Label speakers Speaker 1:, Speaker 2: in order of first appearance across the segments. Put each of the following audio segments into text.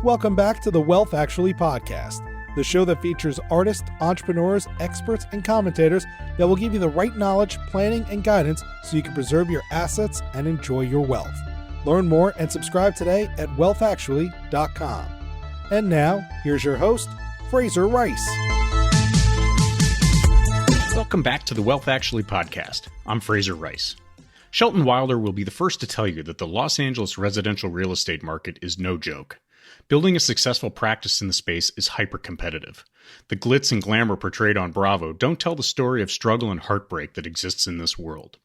Speaker 1: Welcome back to the Wealth Actually podcast, the show that features artists, entrepreneurs, experts, and commentators that will give you the right knowledge, planning, and guidance so you can preserve your assets and enjoy your wealth. Learn more and subscribe today at wealthactually.com. And now, here's your host, Fraser Rice.
Speaker 2: Welcome back to the Wealth Actually podcast. I'm Fraser Rice. Shelton Wilder will be the first to tell you that the Los Angeles residential real estate market is no joke. Building a successful practice in the space is hyper-competitive. The glitz and glamour portrayed on Bravo don't tell the story of struggle and heartbreak that exists in this world.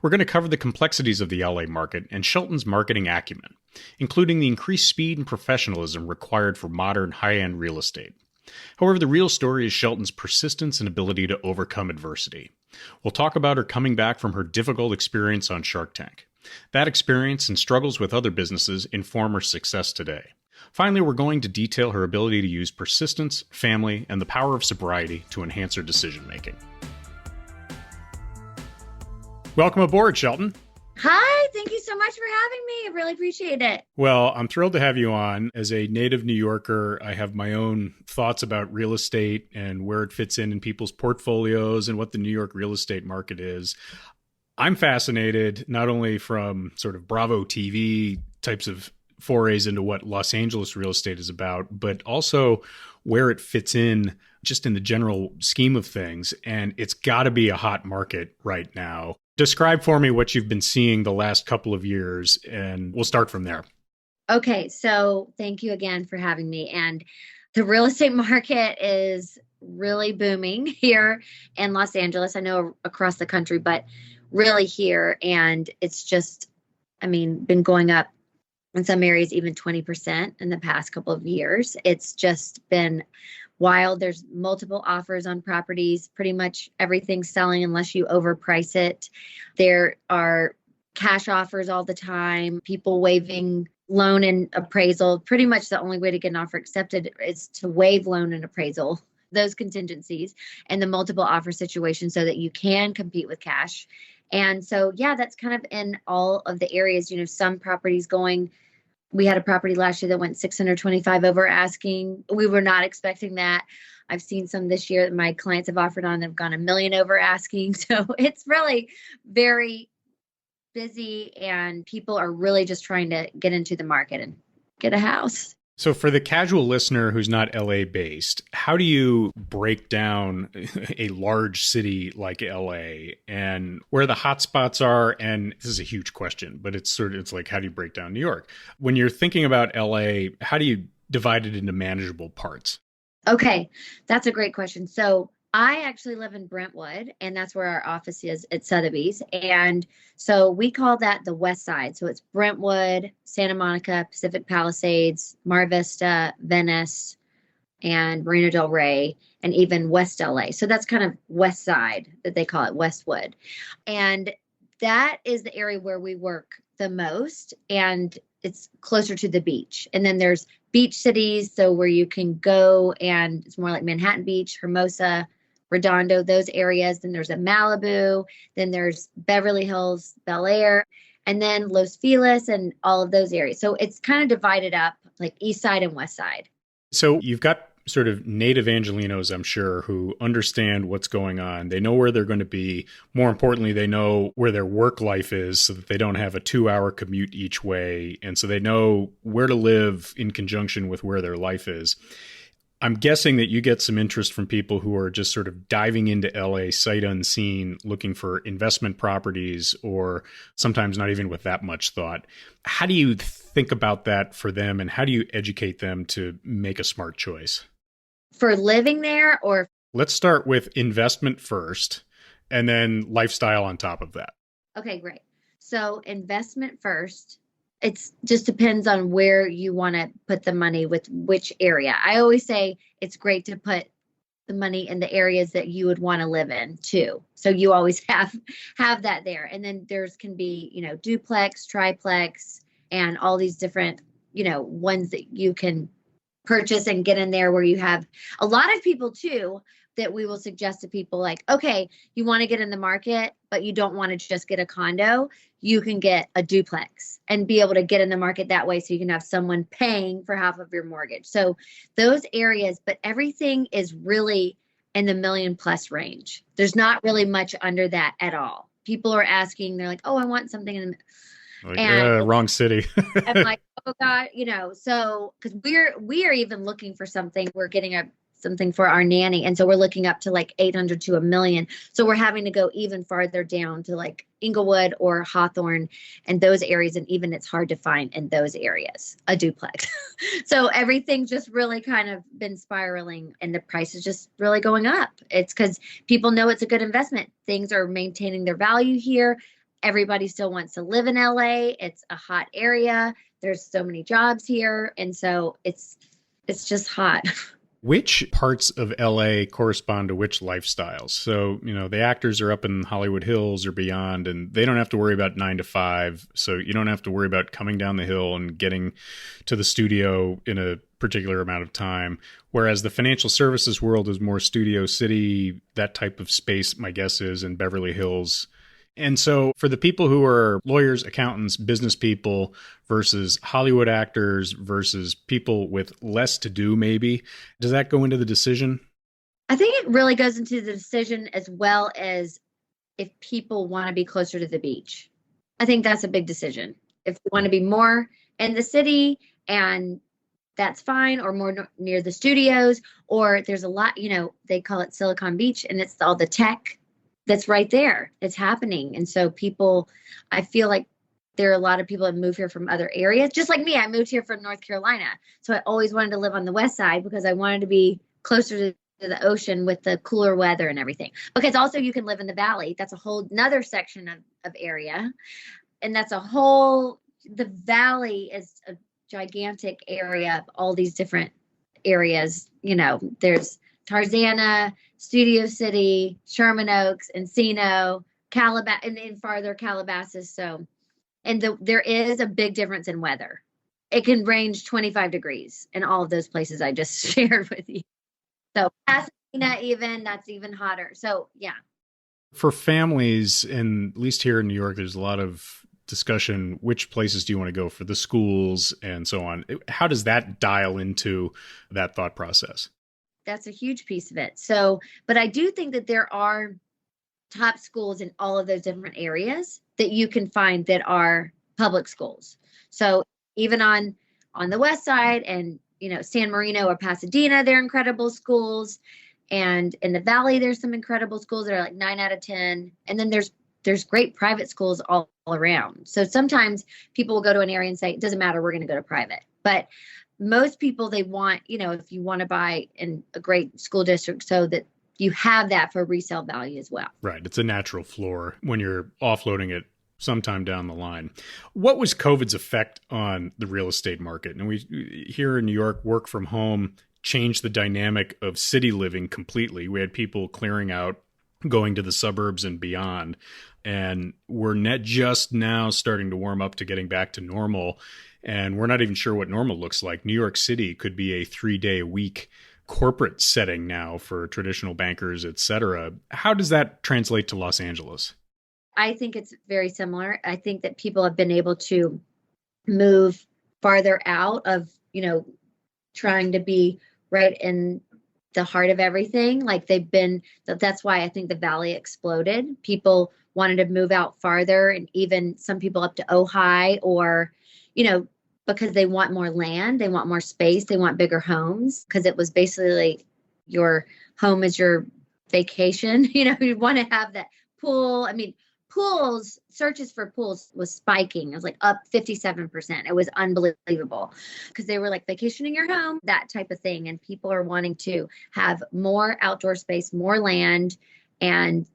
Speaker 2: We're going to cover the complexities of the LA market and Shelton's marketing acumen, including the increased speed and professionalism required for modern high-end real estate. However, the real story is Shelton's persistence and ability to overcome adversity. We'll talk about her coming back from her difficult experience on Shark Tank. That experience and struggles with other businesses inform her success today. Finally, we're going to detail her ability to use persistence, family, and the power of sobriety to enhance her decision-making. Welcome aboard, Shelton.
Speaker 3: Hi, thank you so much for having me. I really appreciate it.
Speaker 2: Well, I'm thrilled to have you on. As a native New Yorker, I have my own thoughts about real estate and where it fits in people's portfolios and what the New York real estate market is. I'm fascinated not only from sort of Bravo TV types of forays into what Los Angeles real estate is about, but also where it fits in just in the general scheme of things. And it's got to be a hot market right now. Describe for me what you've been seeing the last couple of years, and we'll start from there.
Speaker 3: Okay, so thank you again for having me. And the real estate market is really booming here in Los Angeles. I know across the country, but really here. And it's just, been going up in some areas, even 20% in the past couple of years. It's just been wild. There's multiple offers on properties. Pretty much everything's selling unless you overprice it. There are cash offers all the time, people waiving loan and appraisal. Pretty much the only way to get an offer accepted is to waive loan and appraisal, those contingencies, and the multiple offer situation so that you can compete with cash. And so, yeah, that's kind of in all of the areas. Some properties we had a property last year that went 625 over asking. We were not expecting that. I've seen some this year that my clients have offered on that have gone $1 million over asking. So it's really very busy and people are really just trying to get into the market and get a house.
Speaker 2: So for the casual listener who's not LA based, how do you break down a large city like LA and where the hot spots are? And this is a huge question, but it's like, how do you break down New York? When you're thinking about LA, how do you divide it into manageable parts?
Speaker 3: Okay, that's a great question. So I actually live in Brentwood, and that's where our office is at Sotheby's. And so we call that the West Side. So it's Brentwood, Santa Monica, Pacific Palisades, Mar Vista, Venice, and Marina del Rey, and even West LA. So that's kind of West Side that they call it, Westwood. And that is the area where we work the most, and it's closer to the beach. And then there's beach cities, so where you can go, and it's more like Manhattan Beach, Hermosa, Redondo, those areas. Then there's a Malibu, then there's Beverly Hills, Bel Air, and then Los Feliz and all of those areas. So it's kind of divided up like East Side and West Side.
Speaker 2: So you've got sort of native Angelinos, I'm sure, who understand what's going on. They know where they're going to be. More importantly, they know where their work life is so that they don't have a 2-hour commute each way. And so they know where to live in conjunction with where their life is. I'm guessing that you get some interest from people who are just sort of diving into LA sight unseen, looking for investment properties, or sometimes not even with that much thought. How do you think about that for them, and how do you educate them to make a smart choice?
Speaker 3: For living there, or?
Speaker 2: Let's start with investment first, and then lifestyle on top of that.
Speaker 3: Okay, great. So investment first. It just depends on where you want to put the money with which area. I always say it's great to put the money in the areas that you would want to live in too. So you always have that there. And then there's can be, duplex, triplex, and all these different, ones that you can purchase and get in there, where you have a lot of people too that we will suggest to people like, okay, you want to get in the market, but you don't want to just get a condo. You can get a duplex and be able to get in the market that way, so you can have someone paying for half of your mortgage. So those areas, but everything is really in the million plus range. There's not really much under that at all. People are asking, they're like, oh, I want something in the
Speaker 2: wrong city.
Speaker 3: I'm like, oh God, so because we are even looking for something. We're getting something for our nanny. And so we're looking up to like 800 to $1 million. So we're having to go even farther down to like Inglewood or Hawthorne and those areas. And even it's hard to find in those areas a duplex. So everything's just really kind of been spiraling, and the price is just really going up. It's because people know it's a good investment. Things are maintaining their value here. Everybody still wants to live in LA. It's a hot area. There's so many jobs here. And so it's just hot.
Speaker 2: Which parts of LA correspond to which lifestyles? So, the actors are up in Hollywood Hills or beyond, and they don't have to worry about 9 to 5. So you don't have to worry about coming down the hill and getting to the studio in a particular amount of time. Whereas the financial services world is more Studio City, that type of space, my guess is, in Beverly Hills. And so for the people who are lawyers, accountants, business people versus Hollywood actors versus people with less to do, maybe, does that go into the decision?
Speaker 3: I think it really goes into the decision, as well as if people want to be closer to the beach. I think that's a big decision. If you want to be more in the city, and that's fine, or more near the studios, or there's a lot, they call it Silicon Beach, and it's all the tech that's right there. It's happening. And so I feel like there are a lot of people that move here from other areas. Just like me, I moved here from North Carolina. So I always wanted to live on the west side because I wanted to be closer to the ocean with the cooler weather and everything. Because also you can live in the valley. That's a whole nother section of area. And the valley is a gigantic area of all these different areas. There's Tarzana, Studio City, Sherman Oaks, Encino, and then farther Calabasas. So, and there is a big difference in weather. It can range 25 degrees in all of those places I just shared with you. So Pasadena, that's even hotter. So yeah.
Speaker 2: For families, and at least here in New York, there's a lot of discussion, which places do you want to go for the schools and so on. How does that dial into that thought process?
Speaker 3: That's a huge piece of it. So, but I do think that there are top schools in all of those different areas that you can find that are public schools. So even on the west side and, San Marino or Pasadena, they're incredible schools. And in the valley, there's some incredible schools that are like 9 out of 10. And then there's great private schools all around. So sometimes people will go to an area and say, it doesn't matter, we're going to go to private. But most people, they want, if you want to buy in a great school district, so that you have that for resale value as well.
Speaker 2: Right. It's a natural floor when you're offloading it sometime down the line. What was COVID's effect on the real estate market? And we here in New York, work from home changed the dynamic of city living completely. We had people clearing out, going to the suburbs and beyond. And we're just now starting to warm up to getting back to normal. And we're not even sure what normal looks like. New York City could be a 3-day-a-week corporate setting now for traditional bankers, et cetera. How does that translate to Los Angeles?
Speaker 3: I think it's very similar. I think that people have been able to move farther out of, trying to be right in the heart of everything. Like that's why I think the valley exploded. People wanted to move out farther, and even some people up to Ojai, or, because they want more land, they want more space, they want bigger homes, because it was basically your home is your vacation. You want to have that pool. I mean, searches for pools was spiking. It was like up 57%. It was unbelievable, because they were like vacationing your home, that type of thing. And people are wanting to have more outdoor space, more land. And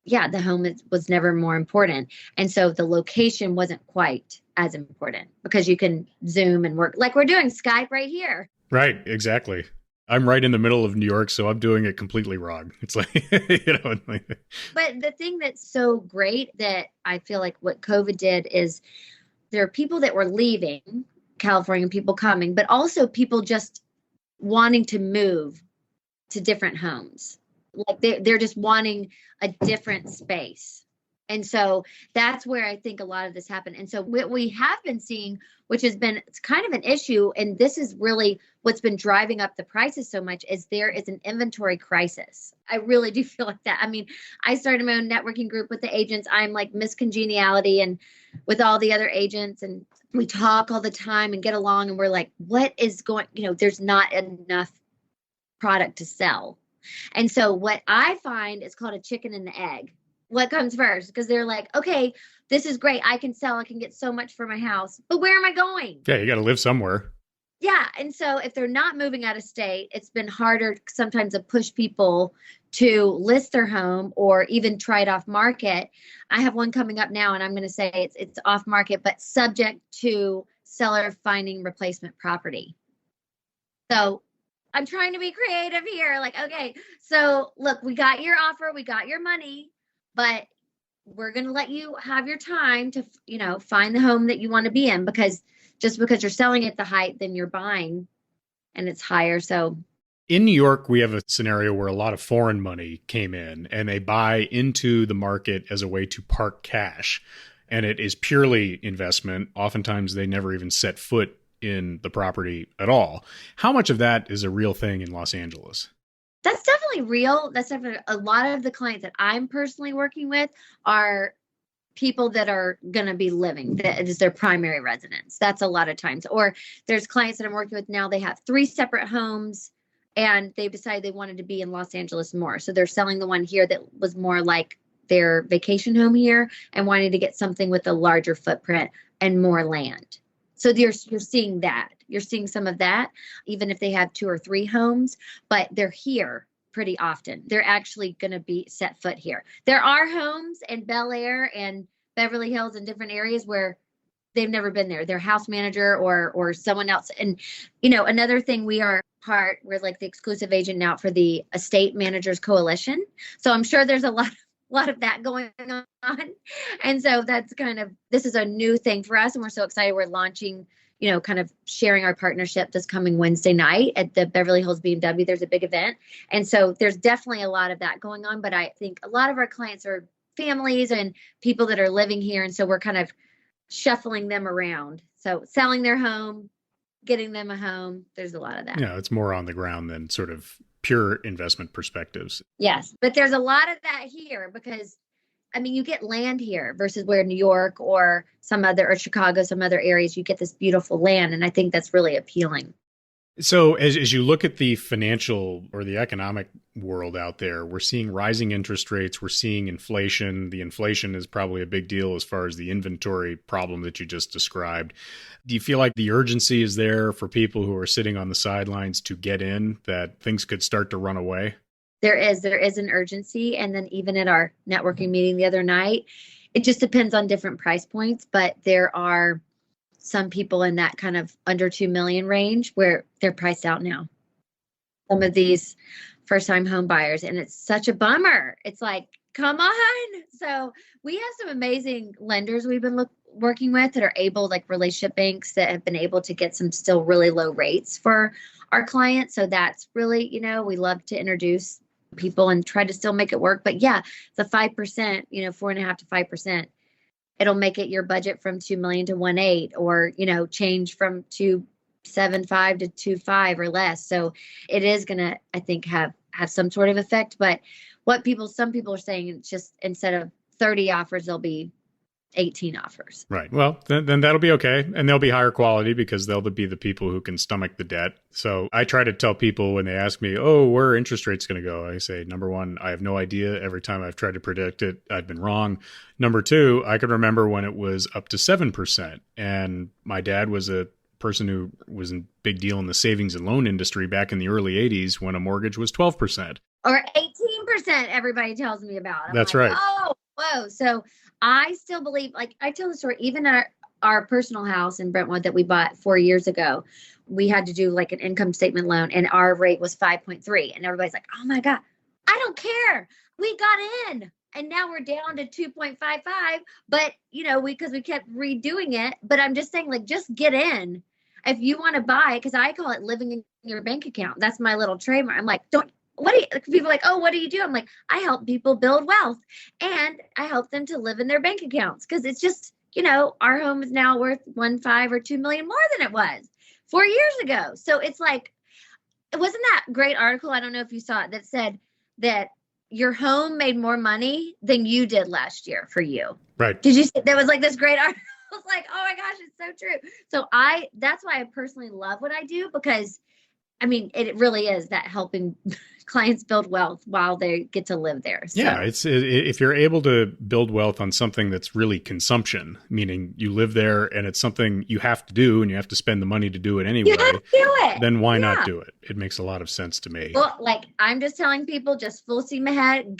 Speaker 3: yeah, the home was never more important. And so the location wasn't quite as important, because you can Zoom and work like we're doing Skype right here.
Speaker 2: Right, exactly. I'm right in the middle of New York, so I'm doing it completely wrong. It's like,
Speaker 3: But the thing that's so great that I feel like what COVID did is there are people that were leaving California, people coming, but also people just wanting to move to different homes. Like they're just wanting a different space. And so that's where I think a lot of this happened. And so what we have been seeing, which has been, it's kind of an issue, and this is really what's been driving up the prices so much, is there is an inventory crisis. I really do feel like that. I mean, I started my own networking group with the agents. I'm like Miss Congeniality and with all the other agents, and we talk all the time and get along, and we're like, what is going, there's not enough product to sell. And so what I find is called a chicken and the egg. What comes first? Because they're like, okay, this is great. I can sell. I can get so much for my house. But where am I going?
Speaker 2: Yeah, you got to live somewhere.
Speaker 3: Yeah. And so if they're not moving out of state, it's been harder sometimes to push people to list their home or even try it off market. I have one coming up now, and I'm going to say it's off market, but subject to seller finding replacement property. So I'm trying to be creative here. Like, okay, so look, we got your offer, we got your money, but we're going to let you have your time to, find the home that you want to be in, because just because you're selling at the height, then you're buying and it's higher. So
Speaker 2: in New York, we have a scenario where a lot of foreign money came in and they buy into the market as a way to park cash. And it is purely investment. Oftentimes they never even set foot in the property at all. How much of that is a real thing in Los Angeles?
Speaker 3: That's definitely real. That's definitely a lot of the clients that I'm personally working with are people that are going to be living, that is their primary residence. That's a lot of times. Or there's clients that I'm working with now, they have 3 separate homes and they've decided they wanted to be in Los Angeles more. So they're selling the one here that was more like their vacation home here and wanting to get something with a larger footprint and more land. So you're seeing that. You're seeing some of that, even if they have 2 or 3 homes, but they're here pretty often. They're actually going to be set foot here. There are homes in Bel Air and Beverly Hills and different areas where they've never been there. Their house manager or someone else. And, another thing, we're like the exclusive agent now for the Estate Managers Coalition. So I'm sure there's a lot of that going on. And so that's this is a new thing for us. And we're so excited. We're launching, kind of sharing our partnership this coming Wednesday night at the Beverly Hills BMW. There's a big event. And so there's definitely a lot of that going on. But I think a lot of our clients are families and people that are living here. And so we're kind of shuffling them around. So selling their home, getting them a home. There's a lot of that.
Speaker 2: Yeah, it's more on the ground than sort of pure investment perspectives.
Speaker 3: Yes, but there's a lot of that here because, you get land here versus where New York or Chicago, some other areas, you get this beautiful land. And I think that's really appealing.
Speaker 2: So as you look at the financial or the economic world out there, we're seeing rising interest rates. We're seeing inflation. The inflation is probably a big deal as far as the inventory problem that you just described. Do you feel like the urgency is there for people who are sitting on the sidelines to get in, that things could start to run away?
Speaker 3: There is an urgency. And then even at our networking meeting the other night, it just depends on different price points, but there are some people in that kind of under 2 million range where they're priced out now. Some of these first-time home buyers, and it's such a bummer. It's like, come on. So we have some amazing lenders we've been working with that are able, like relationship banks that have been able to get some still really low rates for our clients. So that's really, we love to introduce people and try to still make it work. But yeah, the 5%, 4.5% to 5%. It'll make it your budget from 2 million to 1.8, or, change from 2.75 to 2.5 or less. So it is going to, I think, have some sort of effect. But some people are saying, it's just instead of 30 offers, there'll be 18 offers.
Speaker 2: Right. Well, then that'll be okay. And they'll be higher quality because they'll be the people who can stomach the debt. So I try to tell people when they ask me, where are interest rates going to go? I say, number one, I have no idea. Every time I've tried to predict it, I've been wrong. Number two, I can remember when it was up to 7%. And my dad was a person who was a big deal in the savings and loan industry back in the early 80s when a mortgage was 12%.
Speaker 3: Or 18%, everybody tells me about.
Speaker 2: That's right.
Speaker 3: Oh, whoa. So I still believe, like I tell the story, even at our personal house in Brentwood that we bought 4 years ago, we had to do like an income statement loan and our rate was 5.3. And everybody's like, oh my God, I don't care. We got in. And now we're down to 2.55. But, because we kept redoing it. But I'm just saying, like, just get in. If you want to buy, because I call it living in your bank account. That's my little trademark. I'm like, people are like, oh, what do you do? I'm like, I help people build wealth and I help them to live in their bank accounts. Cause it's just, our home is now worth 1.5 or 2 million more than it was 4 years ago. So it's like, it wasn't that great article. I don't know if you saw it that said that your home made more money than you did last year for you.
Speaker 2: Right.
Speaker 3: Did you see that was like this great article? I was like, oh my gosh, it's so true. So that's why I personally love what I do, because I mean, it really is that helping clients build wealth while they get to live there. So.
Speaker 2: Yeah, if you're able to build wealth on something that's really consumption, meaning you live there and it's something you have to do and you have to spend the money to do it anyway,
Speaker 3: you have to do it.
Speaker 2: Then why not do it? It makes a lot of sense to me.
Speaker 3: Well, like I'm just telling people, just full steam ahead,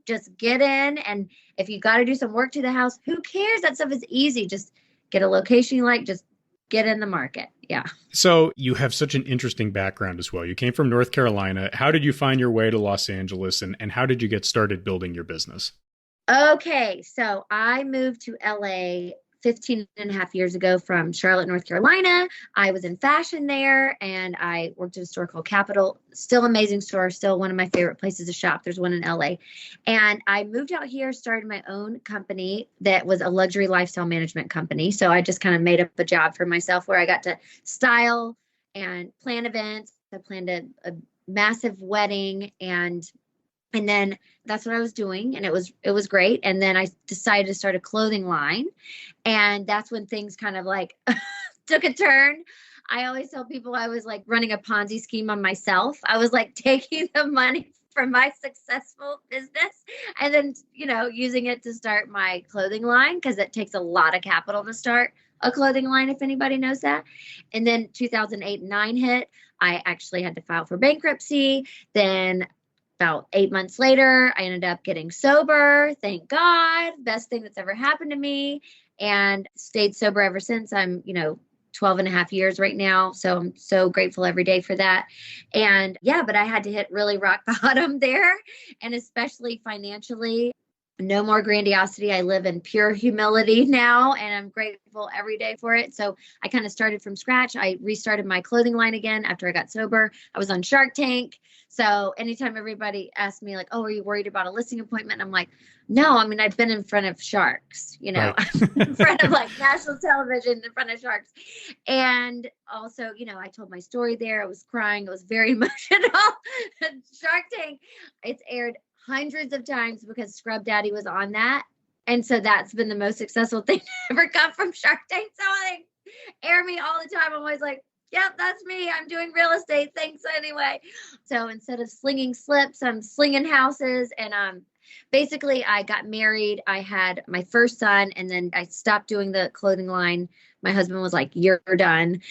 Speaker 3: just get in. And if you got to do some work to the house, who cares? That stuff is easy. Just get a location you like, just get in the market. Yeah.
Speaker 2: So you have such an interesting background as well. You came from North Carolina. How did you find your way to Los Angeles, and how did you get started building your business?
Speaker 3: Okay. So I moved to LA 15 and a half years ago from Charlotte, North Carolina. I was in fashion there and I worked at a store called Capital. Still amazing store, still one of my favorite places to shop. There's one in LA. And I moved out here, started my own company that was a luxury lifestyle management company. So I just kind of made up a job for myself where I got to style and plan events. I planned a massive wedding and then that's what I was doing. And it was great. And then I decided to start a clothing line. And that's when things kind of like took a turn. I always tell people I was like running a Ponzi scheme on myself. I was like taking the money from my successful business and then, using it to start my clothing line, because it takes a lot of capital to start a clothing line, if anybody knows that. And then 2008 and 9 hit. I actually had to file for bankruptcy. Then about 8 months later, I ended up getting sober. Thank God. Best thing that's ever happened to me. And stayed sober ever since. I'm, 12 and a half years right now. So I'm so grateful every day for that. And yeah, but I had to hit really rock bottom there. And especially financially, no more grandiosity. I live in pure humility now, and I'm grateful every day for it. So I kind of started from scratch. I restarted my clothing line again after I got sober. I was on Shark Tank. So anytime everybody asks me like, oh, are you worried about a listing appointment? I'm like, no, I mean, I've been in front of sharks,
Speaker 2: Right.
Speaker 3: in front of like national television, in front of sharks. And also, I told my story there. I was crying. It was very emotional. Shark Tank, it's aired hundreds of times because Scrub Daddy was on that. And so that's been the most successful thing to ever come from Shark Tank. So they air me all the time. I'm always like, yep, that's me. I'm doing real estate. Thanks anyway. So instead of slinging slips, I'm slinging houses. And basically, I got married. I had my first son, and then I stopped doing the clothing line. My husband was like, you're done,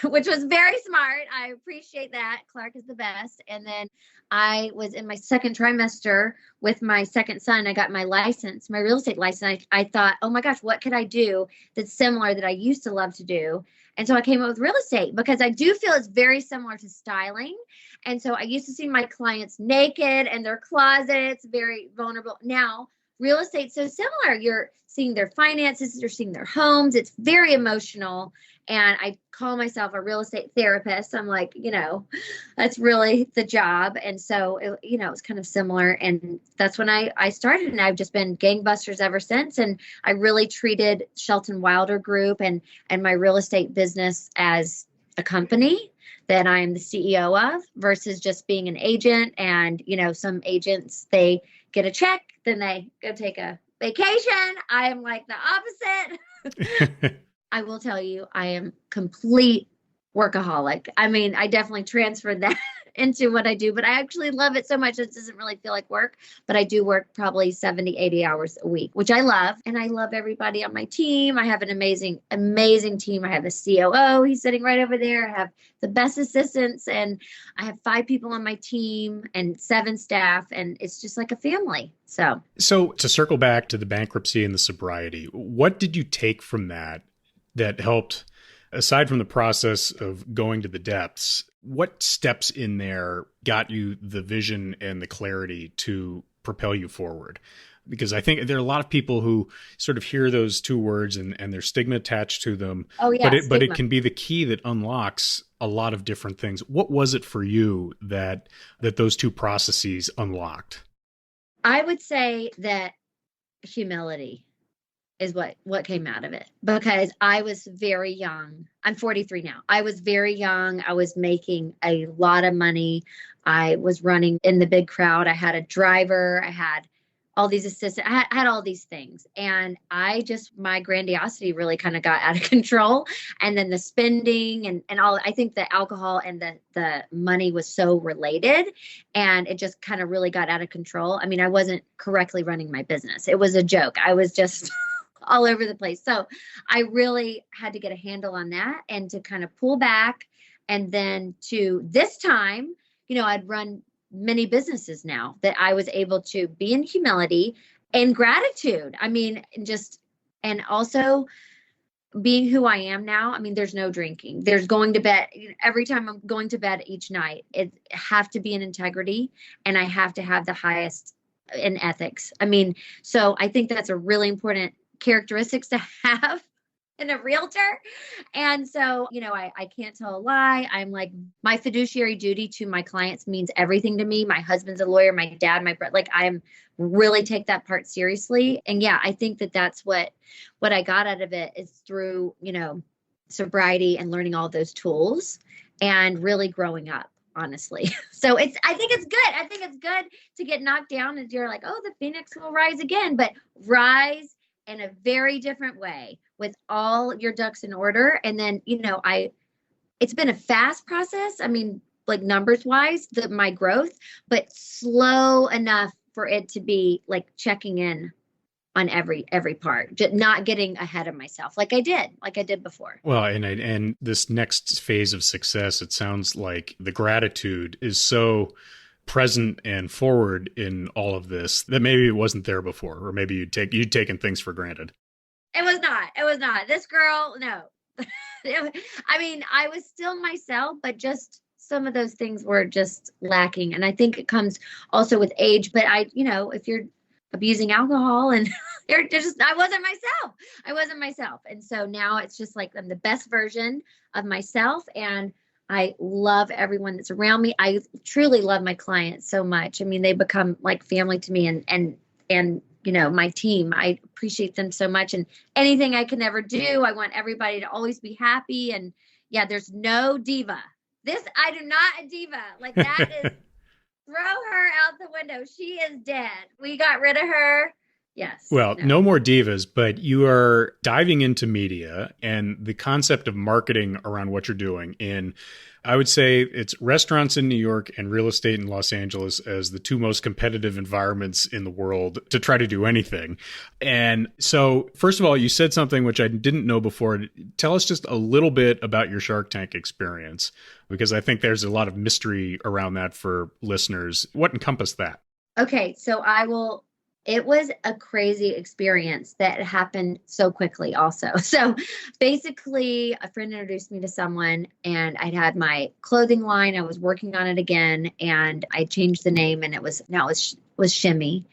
Speaker 3: which was very smart. I appreciate that. Clark is the best. And then I was in my second trimester with my second son. I got my license, my real estate license. I thought, oh my gosh, what could I do that's similar that I used to love to do? And so I came up with real estate because I do feel it's very similar to styling. And so I used to see my clients naked in their closets, very vulnerable. Now, real estate's so similar. You're seeing their finances, you're seeing their homes. It's very emotional. And I call myself a real estate therapist. I'm like, that's really the job. And so, it's kind of similar. And that's when I started. And I've just been gangbusters ever since. And I really treated Shelton Wilder Group and my real estate business as a company that I'm the CEO of versus just being an agent. And, some agents, they get a check, then they go take a vacation. I am like the opposite. I will tell you, I am complete workaholic. I mean, I definitely transferred that into what I do, but I actually love it so much. It doesn't really feel like work, but I do work probably 70, 80 hours a week, which I love. And I love everybody on my team. I have an amazing, amazing team. I have a COO. He's sitting right over there. I have the best assistants, and I have 5 people on my team and 7 staff, and it's just like a family. So
Speaker 2: to circle back to the bankruptcy and the sobriety, what did you take from that helped, aside from the process of going to the depths? What steps in there got you the vision and the clarity to propel you forward? Because I think there are a lot of people who sort of hear those 2 words and there's stigma attached to them.
Speaker 3: Oh, yeah,
Speaker 2: but it can be the key that unlocks a lot of different things. What was it for you that those two processes unlocked?
Speaker 3: I would say that humility is what came out of it, because I was very young. I'm 43 now. I was very young. I was making a lot of money. I was running in the big crowd. I had a driver. I had all these assistants. I had all these things. And my grandiosity really kind of got out of control. And then the spending and all, I think the alcohol and the money was so related, and it just kind of really got out of control. I mean, I wasn't correctly running my business. It was a joke. I was just all over the place. So I really had to get a handle on that and to kind of pull back. And then to this time, I'd run many businesses now that I was able to be in humility and gratitude. I mean, and also being who I am now. I mean, there's no drinking. There's going to bed. Every time I'm going to bed each night, it have to be in integrity, and I have to have the highest in ethics. I mean, so I think that's a really important characteristics to have in a realtor. And so, I can't tell a lie. I'm like, my fiduciary duty to my clients means everything to me. My husband's a lawyer, my dad, my brother, like I'm really take that part seriously. And yeah, I think that that's what I got out of it is through, sobriety and learning all those tools and really growing up, honestly. So I think it's good. I think it's good to get knocked down and you're like, oh, the Phoenix will rise again, but rise in a very different way with all your ducks in order. And then, it's been a fast process. I mean, like numbers wise, my growth, but slow enough for it to be like checking in on every part, just not getting ahead of myself like I did before.
Speaker 2: Well, and this next phase of success, it sounds like the gratitude is so present and forward in all of this that maybe it wasn't there before, or maybe you'd taken things for granted.
Speaker 3: It was not. This girl, no. I mean, I was still myself, but just some of those things were just lacking. And I think it comes also with age, but if you're abusing alcohol and I wasn't myself. And so now it's just like I'm the best version of myself, and I love everyone that's around me. I truly love my clients so much. I mean, they become like family to me, and my team, I appreciate them so much, and anything I can ever do, I want everybody to always be happy. And yeah, there's no diva. I do not a diva. Like that is throw her out the window. She is dead. We got rid of her. Yes.
Speaker 2: Well, no more divas, but you are diving into media and the concept of marketing around what you're doing. And I would say it's restaurants in New York and real estate in Los Angeles as the two most competitive environments in the world to try to do anything. And so, first of all, you said something which I didn't know before. Tell us just a little bit about your Shark Tank experience, because I think there's a lot of mystery around that for listeners. What encompassed that?
Speaker 3: Okay, so it was a crazy experience that happened so quickly also. So basically a friend introduced me to someone, and I'd had my clothing line. I was working on it again, and I changed the name, and it was Shimmy.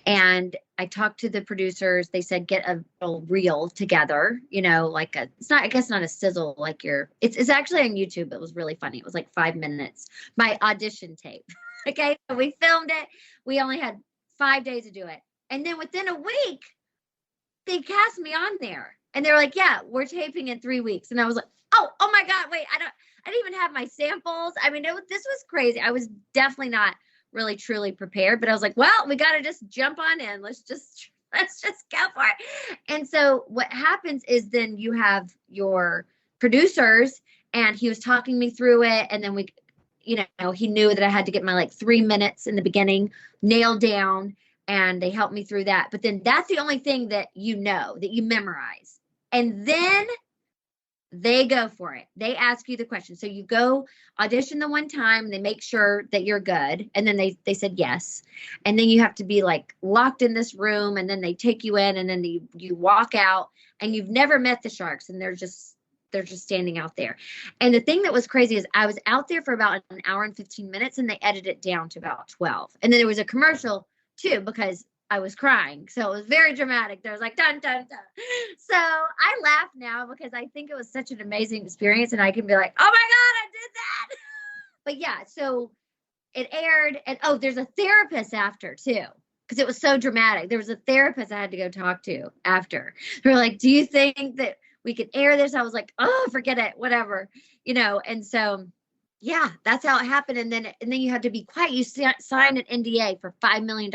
Speaker 3: And I talked to the producers. They said, get a little reel together, it's not, I guess not a sizzle, like it's actually on YouTube. It was really funny. It was like 5 minutes, my audition tape. Okay. So we filmed it. We only had 5 days to do it. And then within a week, they cast me on there, and they were like, yeah, we're taping in 3 weeks. And I was like, oh my God, wait, I didn't even have my samples. I mean, this was crazy. I was definitely not really truly prepared, but I was like, well, we got to just jump on in. Let's just go for it. And so what happens is then you have your producers, and he was talking me through it. And then he knew that I had to get my 3 minutes in the beginning nailed down, and they helped me through that. But then that's the only thing that that you memorize. And then they go for it. They ask you the question. So you go audition the one time, they make sure that you're good. And then they said yes. And then you have to be locked in this room, and then they take you in, and then you walk out, and you've never met the sharks, and they're just standing out there. And the thing that was crazy is I was out there for about an hour and 15 minutes, and they edited it down to about 12. And then there was a commercial too, because I was crying. So it was very dramatic. There was like, dun, dun, dun. So I laugh now because I think it was such an amazing experience. And I can be like, oh my God, I did that. But yeah, so it aired. And there's a therapist after too, because it was so dramatic. There was a therapist I had to go talk to after. They were like, do you think that we could air this? I was like, oh, forget it, whatever, and so yeah, that's how it happened. And then you had to be quiet. You signed an NDA for $5 million.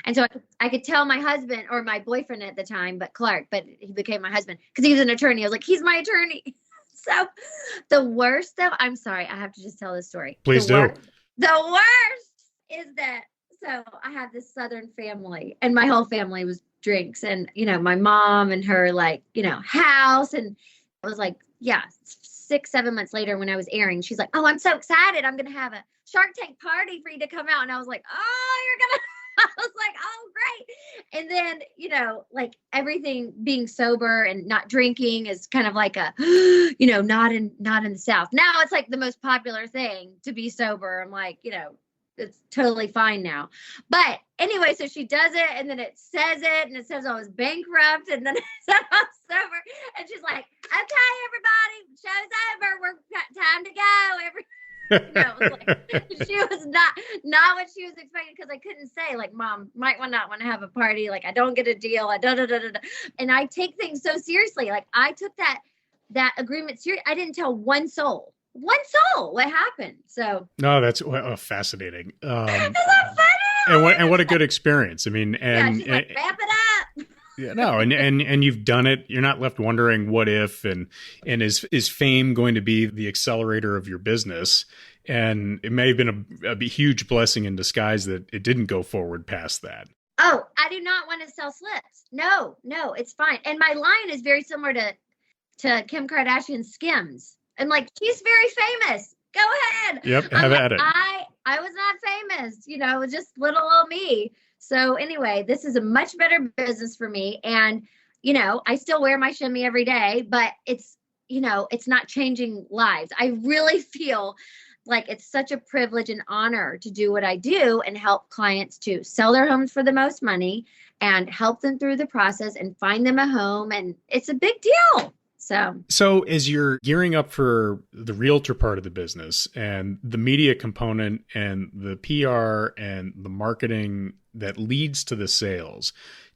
Speaker 3: And so I could tell my husband, or my boyfriend at the time, but he became my husband because he was an attorney. I was like, he's my attorney. So the worst though, I'm sorry, I have to just tell this story.
Speaker 2: Please do.
Speaker 3: The worst is that, so I have this Southern family and my whole family was drinks and, my mom and her house. And I was like, yeah, 6-7 months later when I was airing, she's like, oh, I'm so excited. I'm going to have a Shark Tank party for you to come out. And I was like, oh, you're going to, I was like, oh, great. And then, everything being sober and not drinking is kind of like a, not in the South. Now it's like the most popular thing to be sober. I'm like, it's totally fine now. But anyway, so she does it and then it says I was bankrupt and then it said I was sober. And she's like, okay, everybody, show's over. We're time to go. It was like, she was not what she was expecting because I couldn't say like, Mom, might not want to have a party. Like I don't get a deal. And I take things so seriously. Like I took that agreement serious. I didn't tell one soul what happened. So
Speaker 2: no, that's fascinating.
Speaker 3: Isn't that funny?
Speaker 2: And what a good experience. I mean, and
Speaker 3: she's like, wrap it up.
Speaker 2: Yeah, no, and you've done it. You're not left wondering what if and is fame going to be the accelerator of your business? And it may have been a huge blessing in disguise that it didn't go forward past that.
Speaker 3: Oh, I do not want to sell slips. No, it's fine. And my line is very similar to Kim Kardashian's Skims. I'm like, she's very famous. Go ahead.
Speaker 2: Yep, have at it.
Speaker 3: I was not famous, just little old me. So anyway, this is a much better business for me. And, I still wear my shimmy every day, but it's not changing lives. I really feel like it's such a privilege and honor to do what I do and help clients to sell their homes for the most money and help them through the process and find them a home. And it's a big deal. So
Speaker 2: as you're gearing up for the realtor part of the business and the media component and the PR and the marketing that leads to the sales,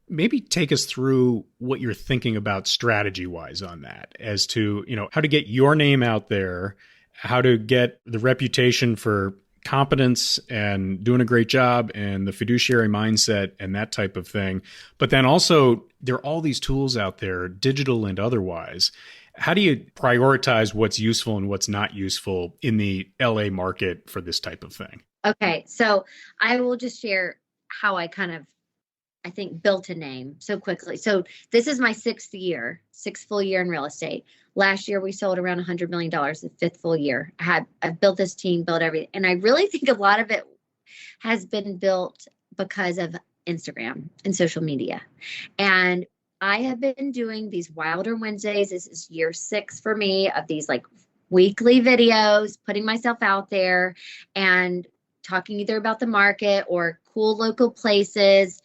Speaker 2: maybe take us through what you're thinking about strategy-wise on that as to, how to get your name out there, how to get the reputation for competence and doing a great job and the fiduciary mindset and that type of thing. But then also there are all these tools out there, digital and otherwise. How do you prioritize what's useful and what's not useful in the LA market for this type of thing?
Speaker 3: Okay. So I will just share how I I think built a name so quickly. So this is my sixth full year in real estate. Last year, we sold around $100 million, the fifth full year. I've built this team, built everything. And I really think a lot of it has been built because of Instagram and social media. And I have been doing these Wilder Wednesdays. This is year 6 for me of these weekly videos, putting myself out there and talking either about the market or cool local places.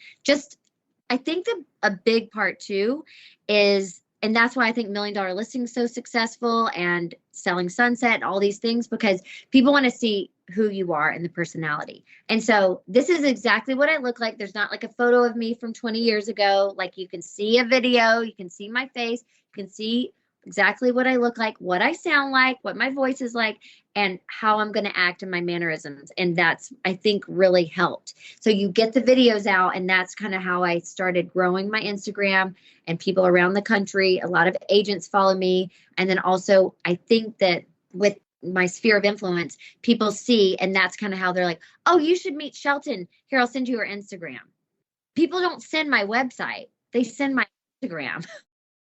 Speaker 3: I think a big part too is, and that's why I think $1 Million Listing is so successful and Selling Sunset and all these things, because people want to see who you are and the personality. And so this is exactly what I look like. There's not a photo of me from 20 years ago. You can see a video, you can see my face, you can see exactly what I look like, what I sound like, what my voice is like, and how I'm going to act in my mannerisms. And that's, I think, really helped. So you get the videos out, and that's kind of how I started growing my Instagram, and people around the country, a lot of agents follow me. And then also, I think that with my sphere of influence, people see, and that's kind of how they're like, oh, you should meet Shelton. Here, I'll send you her Instagram. People don't send my website. They send my Instagram.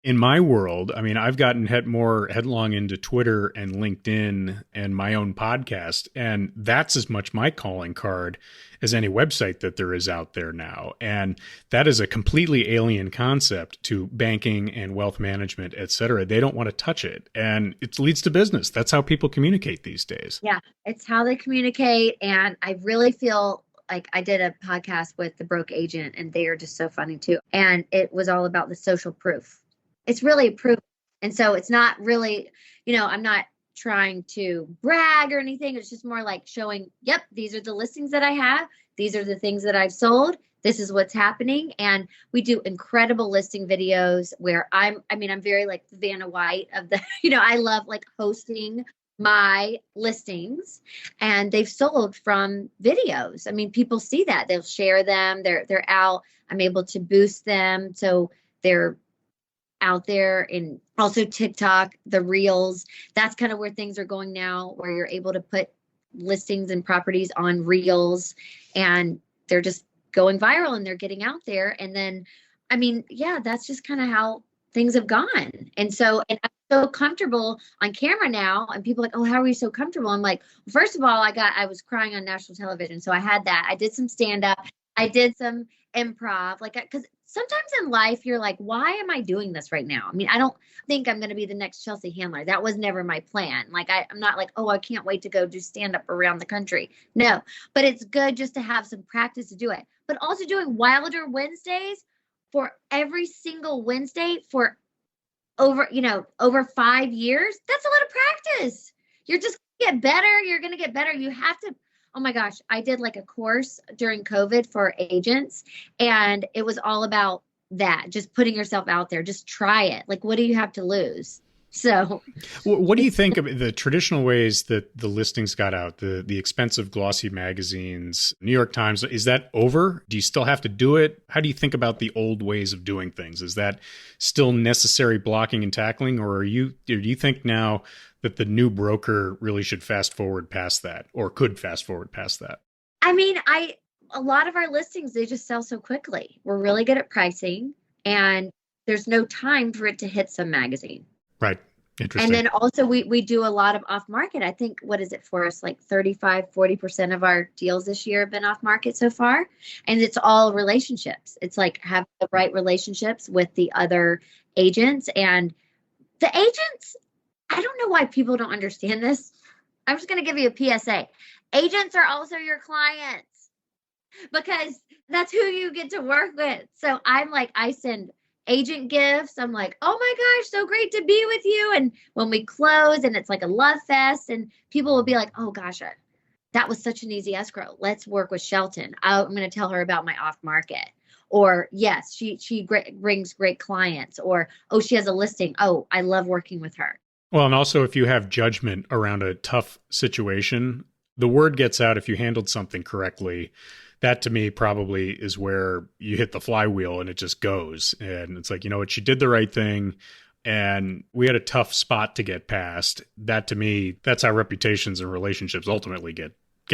Speaker 2: In my world, I mean, I've gotten more headlong into Twitter and LinkedIn and my own podcast, and that's as much my calling card as any website that there is out there now. And that is a completely alien concept to banking and wealth management, et cetera. They don't want to touch it, and it leads to business. That's how people communicate these days.
Speaker 3: Yeah, it's how they communicate, and I really feel like I did a podcast with the broke agent and they are just so funny too. And it was all about the social proof. It's really proof. And so it's not really, I'm not trying to brag or anything. It's just more like showing, yep, these are the listings that I have. These are the things that I've sold. This is what's happening. And we do incredible listing videos where I'm very like Vanna White of the, I love like hosting my listings, and they've sold from videos. I mean, people see that, they'll share them. They're out. I'm able to boost them. So they're out there. And also TikTok, the reels, that's kind of where things are going now, where you're able to put listings and properties on reels and they're just going viral and they're getting out there. And then, that's just kind of how things have gone. And I'm so comfortable on camera now, and people are like, oh, how are you so comfortable? I'm like, first of all, I was crying on national television. So I had that. I did some stand up. I did some improv, because sometimes in life you're like, why am I doing this right now? I don't think I'm going to be the next Chelsea Handler. That was never my plan. I'm not like, oh, I can't wait to go do stand up around the country. No, but it's good just to have some practice to do it. But also doing Wilder Wednesdays for every single Wednesday for over 5 years. That's a lot of practice. You're just gonna get better. You're going to get better. You have to. Oh my gosh, I did like a course during COVID for agents, and it was all about that. Just putting yourself out there, just try it. Like, what do you have to lose? So
Speaker 2: what do you think of the traditional ways that the listings got out, the expensive glossy magazines, New York Times? Is that over? Do you still have to do it? How do you think about the old ways of doing things? Is that still necessary blocking and tackling, or do you think now that the new broker really should fast forward past that, or could fast forward past that?
Speaker 3: A lot of our listings, they just sell so quickly. We're really good at pricing, and there's no time for it to hit some magazine.
Speaker 2: Right. Interesting.
Speaker 3: And then also we do a lot of off market. I think, what is it for us? Like 35-40% of our deals this year have been off market so far. And it's all relationships. It's like having the right relationships with the other agents. And the agents, I don't know why people don't understand this. I'm just going to give you a PSA. Agents are also your clients, because that's who you get to work with. So I send agent gifts. I'm like, oh my gosh, so great to be with you. And when we close, and it's like a love fest, and people will be like, oh gosh, that was such an easy escrow. Let's work with Shelton. I'm going to tell her about my off market. Or yes, she brings great clients. Or, oh, she has a listing. Oh, I love working with her.
Speaker 2: Well, and also if you have judgment around a tough situation, the word gets out if you handled something correctly. That to me probably is where you hit the flywheel and it just goes. And it's like, you know what, she did the right thing and we had a tough spot to get past. That to me, that's how reputations and relationships ultimately get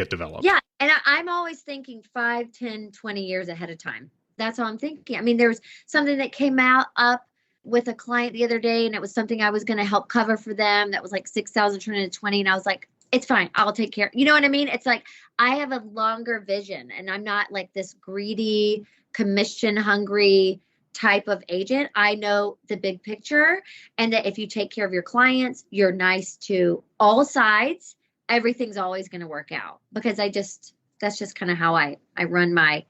Speaker 2: developed.
Speaker 3: Yeah. And I'm always thinking 5, 10, 20 years ahead of time. That's how I'm thinking. There was something that came up with a client the other day, and it was something I was going to help cover for them. That was like $6,220. And I was like, it's fine. I'll take care. You know what I mean? It's like, I have a longer vision, and I'm not like this greedy, commission hungry type of agent. I know the big picture, and that if you take care of your clients, you're nice to all sides, everything's always going to work out. Because that's just kind of how I run my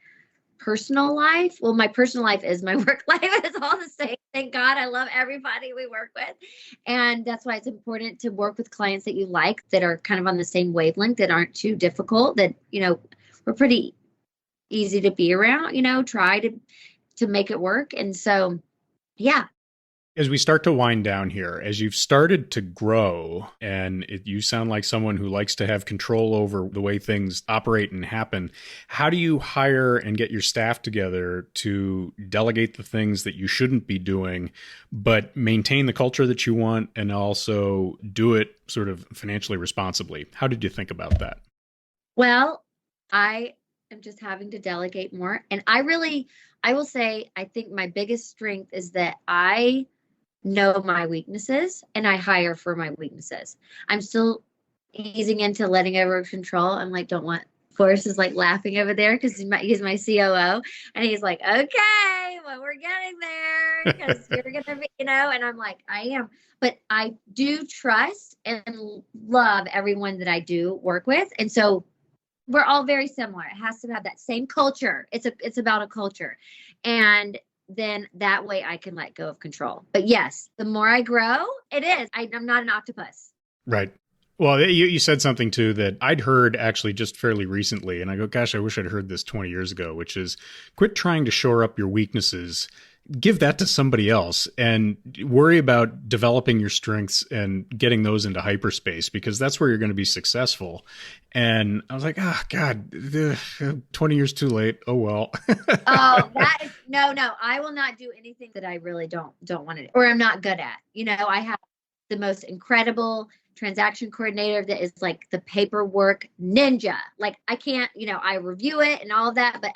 Speaker 3: personal life. Well, my personal life is my work life. It's all the same. Thank God. I love everybody we work with. And that's why it's important to work with clients that you like, that are kind of on the same wavelength, that aren't too difficult, that, we're pretty easy to be around, try to make it work. And so, yeah.
Speaker 2: As we start to wind down here, as you've started to grow, and you sound like someone who likes to have control over the way things operate and happen, how do you hire and get your staff together to delegate the things that you shouldn't be doing, but maintain the culture that you want and also do it sort of financially responsibly? How did you think about that?
Speaker 3: Well, I am just having to delegate more. And I will say, I think my biggest strength is that I know my weaknesses and I hire for my weaknesses. I'm still easing into letting over control. I'm like, Forrest is like laughing over there because he's my COO, and he's like, okay, well, we're getting there because you're going to be, and I'm like, I am. But I do trust and love everyone that I do work with. And so we're all very similar. It has to have that same culture. It's about a culture. And then that way I can let go of control. But yes, the more I grow, it is. I'm not an octopus.
Speaker 2: Right. Well, you said something too that I'd heard actually just fairly recently. And I go, gosh, I wish I'd heard this 20 years ago, which is quit trying to shore up your weaknesses. Give that to somebody else and worry about developing your strengths and getting those into hyperspace, because that's where you're going to be successful. And I was like, oh, God, 20 years too late. Oh, well.
Speaker 3: Oh, that is no. I will not do anything that I really don't want to do or I'm not good at. I have the most incredible transaction coordinator that is like the paperwork ninja. Like I can't, I review it and all of that, but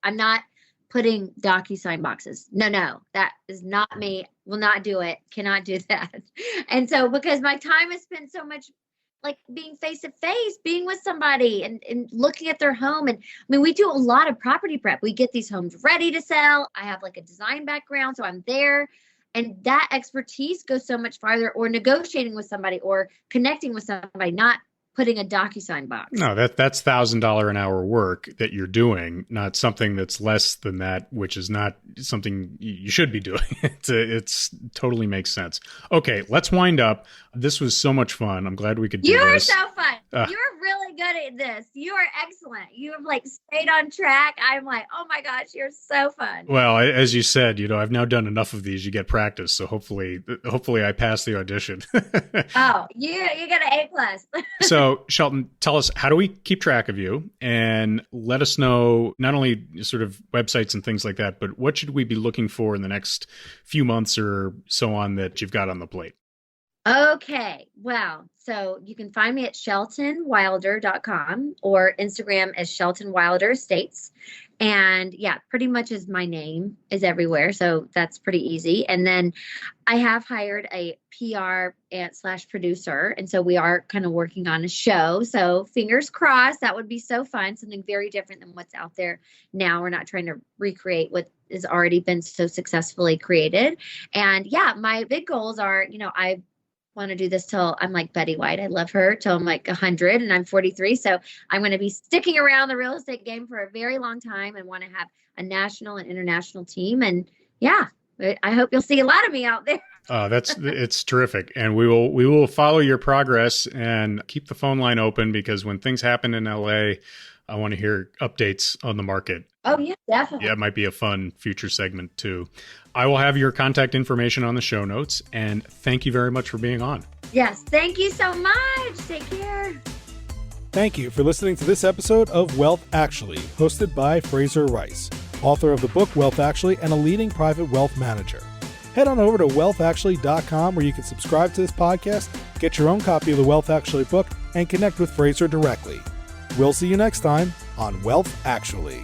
Speaker 3: I'm not putting DocuSign boxes. No, that is not me. Will not do it. Cannot do that. And so because my time is spent so much like being face to face, being with somebody and looking at their home. And I mean, we do a lot of property prep. We get these homes ready to sell. I have like a design background, so I'm there. And that expertise goes so much farther, or negotiating with somebody or connecting with somebody, not putting a DocuSign box.
Speaker 2: No, that's $1,000 an hour work that you're doing, not something that's less than that, which is not something you should be doing. It's totally makes sense. Okay, let's wind up. This was so much fun. I'm glad we could do this.
Speaker 3: You're so fun. You're really good at this. You are excellent. You have like stayed on track. I'm like, oh my gosh, you're so fun.
Speaker 2: Well, as you said, I've now done enough of these. You get practice, so hopefully I pass the audition.
Speaker 3: Oh, you got an A+.
Speaker 2: So, Shelton, tell us, how do we keep track of you? And let us know not only sort of websites and things like that, but what should we be looking for in the next few months or so on that you've got on the plate?
Speaker 3: Okay. Well, so you can find me at sheltonwilder.com or Instagram as Shelton Wilder Estates. And yeah, pretty much as my name is everywhere. So that's pretty easy. And then I have hired a PR / producer. And so we are kind of working on a show. So fingers crossed, that would be so fun. Something very different than what's out there now. We're not trying to recreate what has already been so successfully created. And yeah, my big goals are, I want to do this till I'm like Betty White. I love her till I'm like 100 and I'm 43. So I'm going to be sticking around the real estate game for a very long time and want to have a national and international team. And yeah, I hope you'll see a lot of me out there.
Speaker 2: It's terrific. And we will follow your progress and keep the phone line open, because when things happen in LA, I want to hear updates on the market.
Speaker 3: Oh, yeah, definitely.
Speaker 2: Yeah, it might be a fun future segment too. I will have your contact information on the show notes. And thank you very much for being on.
Speaker 3: Yes, thank you so much. Take care.
Speaker 1: Thank you for listening to this episode of Wealth Actually, hosted by Fraser Rice, author of the book Wealth Actually and a leading private wealth manager. Head on over to wealthactually.com where you can subscribe to this podcast, get your own copy of the Wealth Actually book, and connect with Fraser directly. We'll see you next time on Wealth Actually.